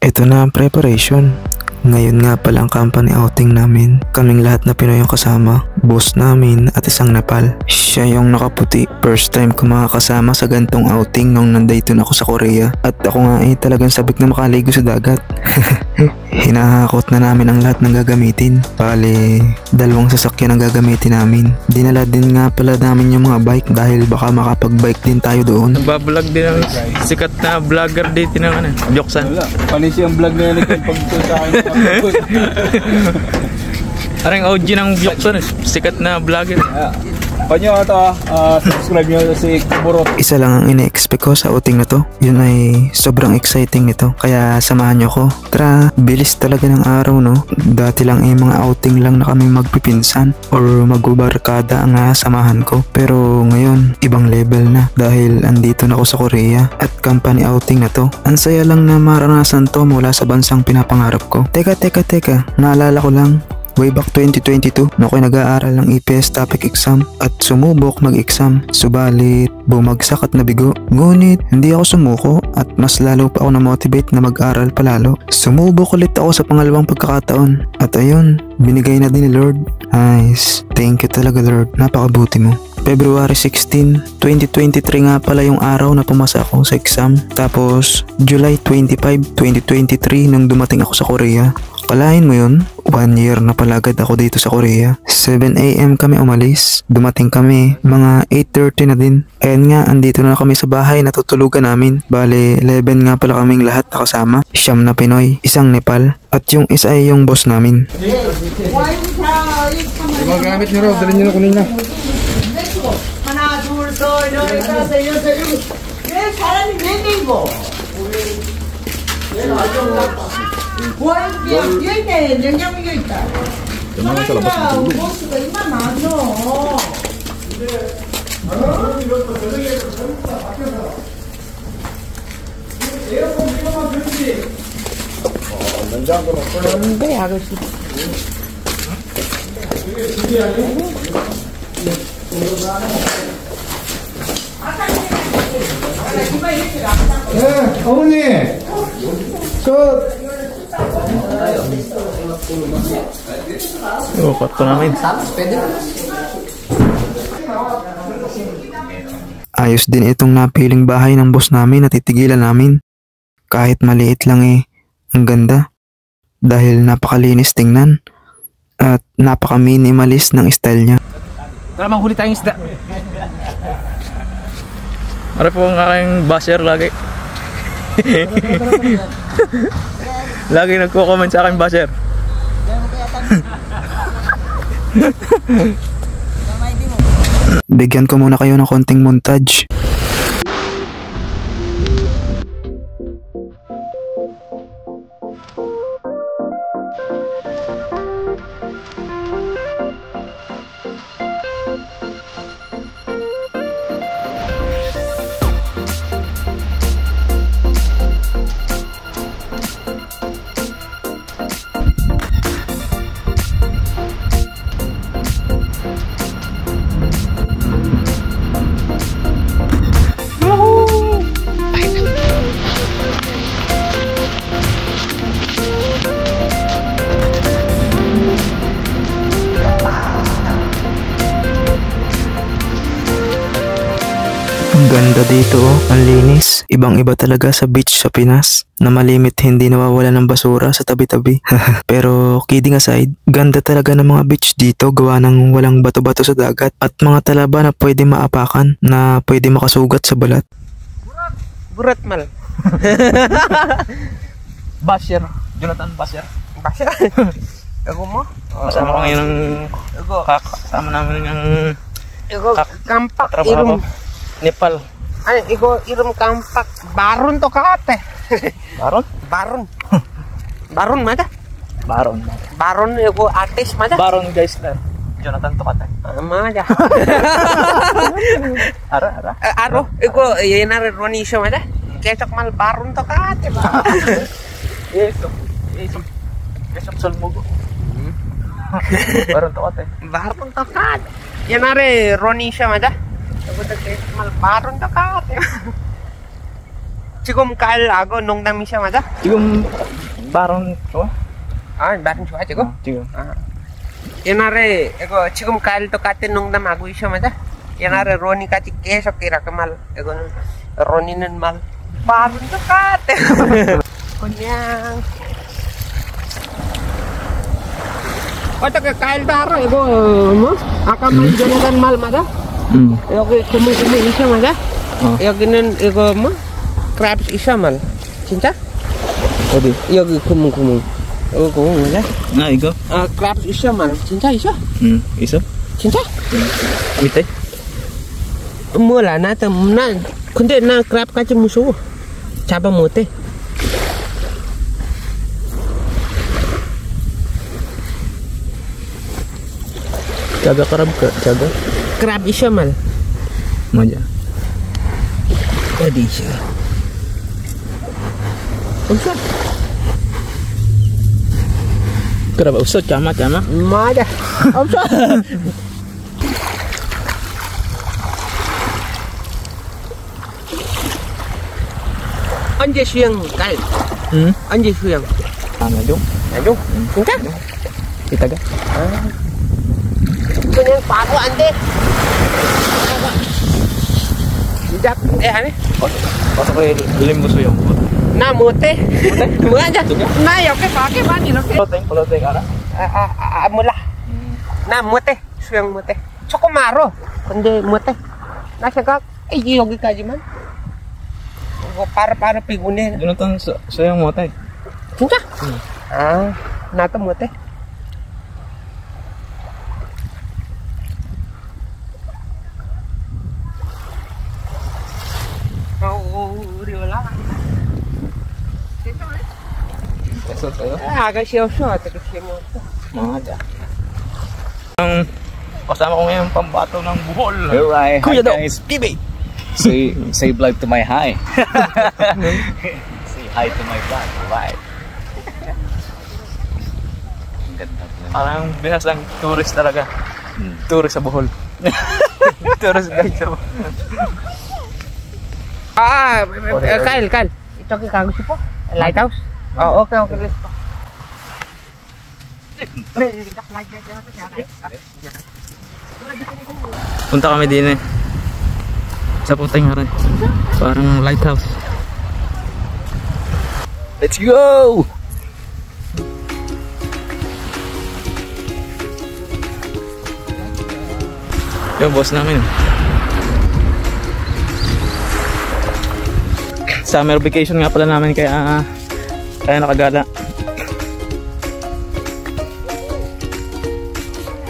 Ito na ang preparation. Ngayon nga pala ang company outing namin. Kaming lahat na Pinoy ang kasama. Boss namin at isang Nepal. Siya yung nakaputi. First time ko makakasama sa gantong outing nung nandito na ako sa Korea. At ako nga talagang sabik na makaligo sa dagat. Hinahakot na namin ang lahat ng gagamitin. Bale, 2 sasakyan ang gagamitin namin. Dinala din nga pala namin yung mga bike dahil baka makapag-bike din tayo doon. Nagbablog din ang sikat na vlogger dito ng Joksan. Wala, panisi ang vlog na yan pag sa akin. Parang OG ng Joksan, sikat na vlogger. Panyo ito, subscribe nyo si Kuburot. Isa lang ang ine-expect ko sa outing na to. Yun ay sobrang exciting nito. Kaya samahan nyo ko. Tara, bilis talaga ng araw no. Dati lang mga outing lang na kami magpipinsan or magbabarkada ang samahan ko. Pero ngayon, ibang level na. Dahil andito na ako sa Korea at company outing na to. Ang saya lang na maranasan to mula sa bansang pinapangarap ko. Teka, naalala ko lang. Way back 2022 na ako'y nag-aaral ng EPS topic exam at sumubok mag-exam. Subalit, bumagsak at nabigo. Ngunit, hindi ako sumuko at mas lalo pa ako na-motivate na mag-aral palalo. Sumubok ulit ako sa pangalawang pagkakataon. At ayun, binigay na din ni Lord. Nice. Thank you talaga Lord. Napakabuti mo. February 16, 2023 nga pala yung araw na pumasa ako sa exam. Tapos, July 25, 2023 nang dumating ako sa Korea. Kalahin mo yun, 1 year na pala agad ako dito sa Korea. 7 AM kami umalis. Dumating kami, mga 8:30 na din. Ayan nga, andito na kami sa bahay na tutulugan namin. Bale, 11 nga pala kaming lahat nakasama. 9 na Pinoy, 1 Nepal, at yung isa ay yung boss namin. Magamit nyo raw, dalhin nyo na kunin na. 하나, 둘, 셋, 넷, 다섯, 여섯, 일곱. 왜 사람이 몇 명이고? 여기에 냉장고가 있다. 사람이가 보스가 이만 많어. 네, 아저씨. 네, 어머니. Kat namin. Ayos din itong napiling bahay ng boss namin na titigilan namin. Kahit maliit lang ang ganda. Dahil napakalinis tingnan. At napaka-minimalist ng style niya. Tara, manghuli tayong isda. Para po ang aking basher lagi. Lagi nagko-comment sa aking basher. Bigyan ko muna kayo ng konting montage. Ang ganda dito, ang linis. Ibang-iba talaga sa beach sa Pinas na malimit hindi nawawala ng basura sa tabi-tabi. Pero kidding aside, ganda talaga ng mga beach dito gawa ng walang bato-bato sa dagat at mga talaba na pwede maapakan na pwede makasugat sa balat. Burat mal. Basher. Jonathan Basher. Basher? Ako mo? Kasama ko ngayon ng kasama namin ng kampak trabaho ko. Nepal. Ay, irom kampak. Baron to kakate. Baron? Baron mada? Baron, artist mada? Baron guys na. Jonathan Tokatay. Mada. Ara. Aro, yenare Ronisha mada? Ketok mal baron to kakate ba? Yes. Kesok salmugo. Baron Tokatay. Baron to kakate. Yenare Ronisha mada? Mal baron to kakate. 지금 갈 아고 농담이셔 맞아? 지금 바론 좋아? 나름 좋아 지금? 지금. 옛날에 이거 지금 가을 똑같은 농담하고 있어 맞아? 옛날에 로니까지 계속 이렇게 말 이거는 로니는 말 바른 똑같아. 그냥 어떻게 가을도 알아 이거 뭐? 아까 말전하던 말 맞아? 여기 구멍 있어 맞아? 여기는 이거 뭐? 크랩 있어 말 진짜? 어디? 여기 구멍 이거 구멍 맞아? 이거? 크랩 있어 말 진짜 있어? 있어? 진짜? 밑에? 몰라 나 근데 나 크랩까지 무서워 잡아 못해 Jaga kerab ke? Jaga? 크랩 있어 말 Maja. 어디 있어? 없어 Kerab usut cama. 맞아 없어 언제 수영 갈? 응? 언제 수영? Najong. 나중? 진짜? Kita ga? 그냥 바로 안 돼. 시작. 안 해? Pasok ko limbo yung 나 못해. 뭐하자? 나 옆에 밖에만 이렇게. Peloteng ara. 몰라. 나 못해. 수영 못해. 조금 알아. 근데 못해. 나 생각 여기까지만. 이거 바로 피곤해. Jonathan, sayang mo tayo. 진짜? 나도 못해. 우리 올라가. Esot tayo. 아가씨 없어. 어떻게 뭐. Maja. Ang kasama ko ngayon pambato ng buhol. Alright, Kuya hi daw. guys. Bibi. Say vlog to my hi. Say hi to my vlog. Alright. Ang ganda pala. Parang binasang tourist talaga. Tourist sa buhol. Tourist guide sa buhol. Kyle. Ito kang sipo. Lighthouse. Oh, okay. Let's go. Punta kami din eh. Sa Puteng Haran. Parang lighthouse. Let's go! Yung boss namin. Summer vacation nga pala namin kaya nakagala.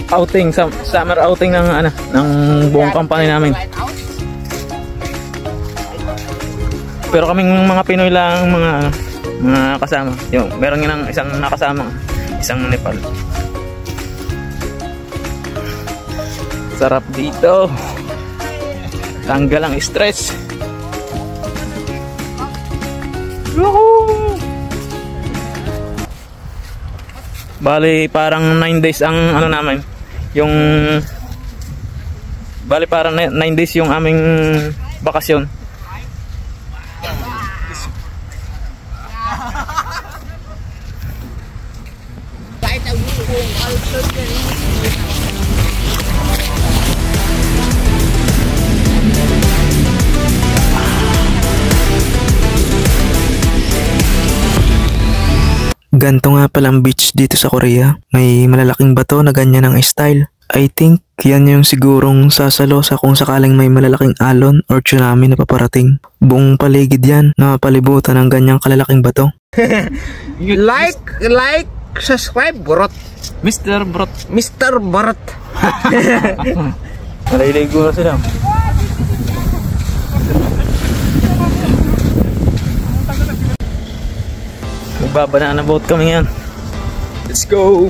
Outing, summer outing ng buong company namin. Pero kaming mga Pinoy lang mga kasama. Yung meron nga ng isang nakasama, isang Nepal. Sarap dito. Tanggal ang stress. Woohoo! Bali parang 9 days ang namin. Yung bali parang 9 days yung aming bakasyon. Ganto nga palang beach dito sa Korea. May malalaking bato na ganyan ang style. I think yan yung sigurong sasalo sa kung sakaling may malalaking alon or tsunami na paparating. Buong paligid yan na palibutan ng ganyang kalalaking bato. You like, subscribe, Borot. Mr. Brot. Mr. Borot. Maliligo na sila. Magbabanana boat kami yan. Let's go!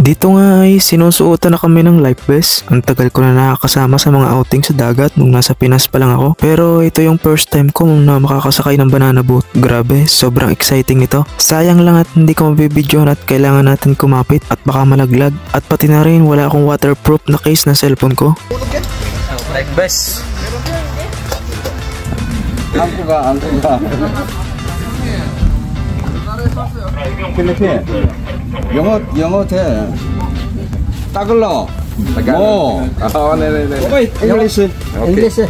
Dito nga ay sinusuotan na kami ng life vest. Ang tagal ko na nakakasama sa mga outing sa dagat nung nasa Pinas pa lang ako. Pero ito yung first time ko na makakasakay ng banana boat. Grabe, sobrang exciting nito. Sayang lang at hindi ko mabibidyohan at kailangan natin kumapit at baka malaglag. At pati na rin wala akong waterproof na case na cellphone ko. Life vest. 안고가 필리핀 영어 돼 따글러 네네네 English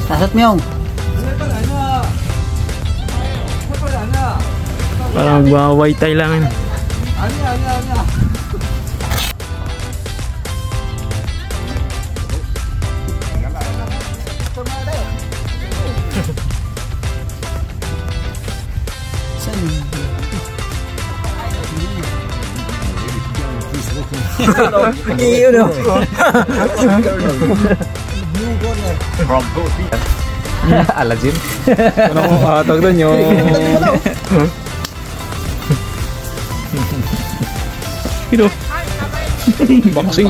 다섯 명. Parang magwaway tayo lang. Aladdin ano tawag doon yung Boxing.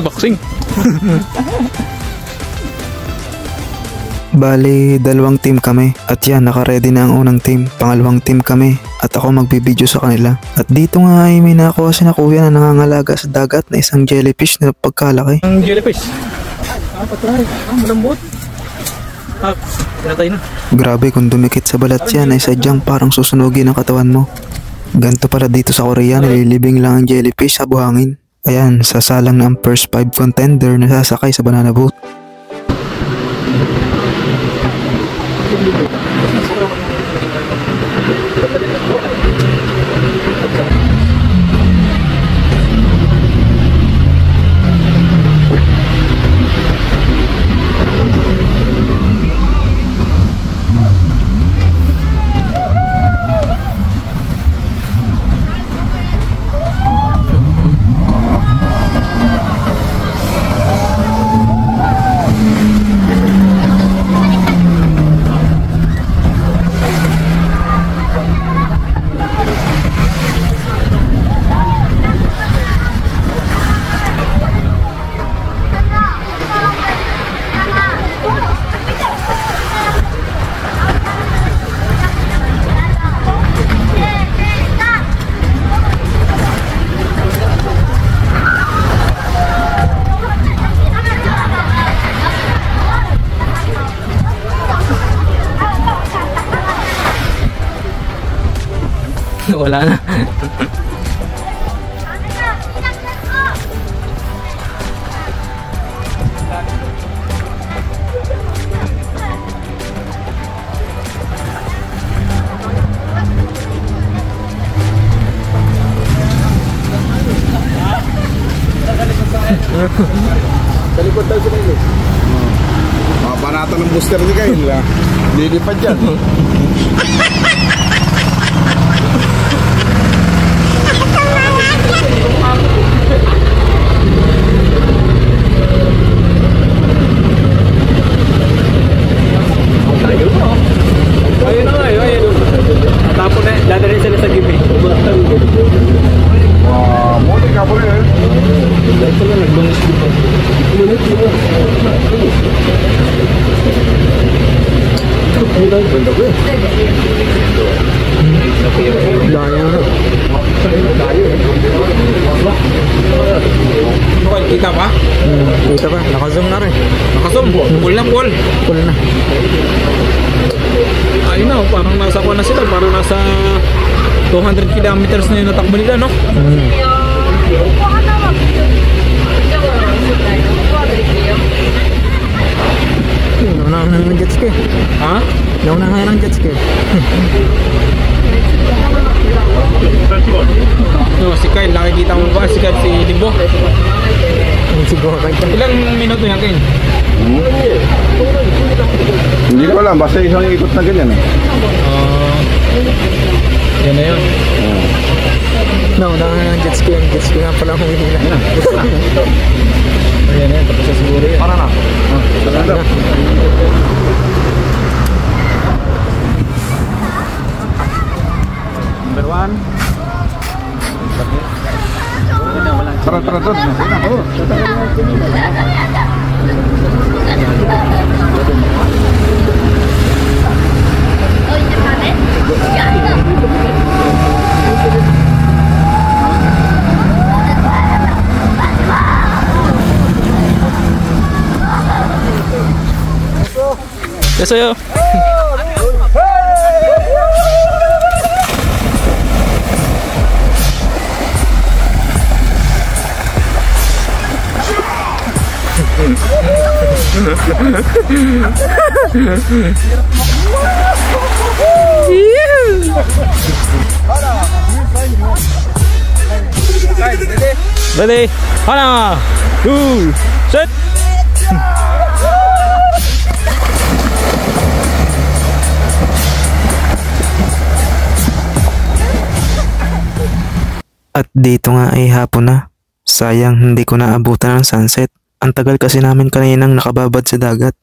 Bali, dalawang team kami. At yan, naka-ready na ang unang team. Pangalawang team kami. At ako magbibideo sa kanila. At dito nga ay may nakuha si na kuya na nangangalaga sa dagat na isang jellyfish na pagkalaki. Ang jellyfish. Patay. Malambot. Pinatay na. Grabe, kung dumikit sa balat yan ay sadyang parang susunugin ang katawan mo. Ganto pala dito sa Korea, nililibing lang ang jellyfish sa buhangin. Ayan, sasalang na ang first 5 contender na sasakay sa banana boat. Wala na. sa likod daw sila yun panatan ng booster ni Kyle lilipad dyan Ayun na nga, ayun. Tapos na, dadalhin sila sa gibi. wow muli ka po rin Ito na, nagbangis dito. ganda ko eh Daya na. kita pa? Kita pa, naka-zoom na rin. nakasom full na full Full na. ayun na parang nasa kuha na sila parang nasa 200 kilometers na yung natakbo nila no? Naunahan ng jet ski. ha? Naunahan ng jet ski. No, si Kyle, nakikita mo ba? Si Kyle, si Dimbo. Siguro kayo. Ilang minuto yan, Kyle? Hindi ko alam, basta isang ikot na ganyan eh. Yan na yun. Naunahan ng jet ski. Yung jet ski nga pala humihila. Ayan na yan, tapos sa siguro yan. Para na. Number 1. doon. Desa'yo. Ready? Hana! 2, set! At dito nga ay hapon na. Sayang hindi ko naabutan ng sunset. Ang tagal kasi namin kaninang nakababad sa dagat.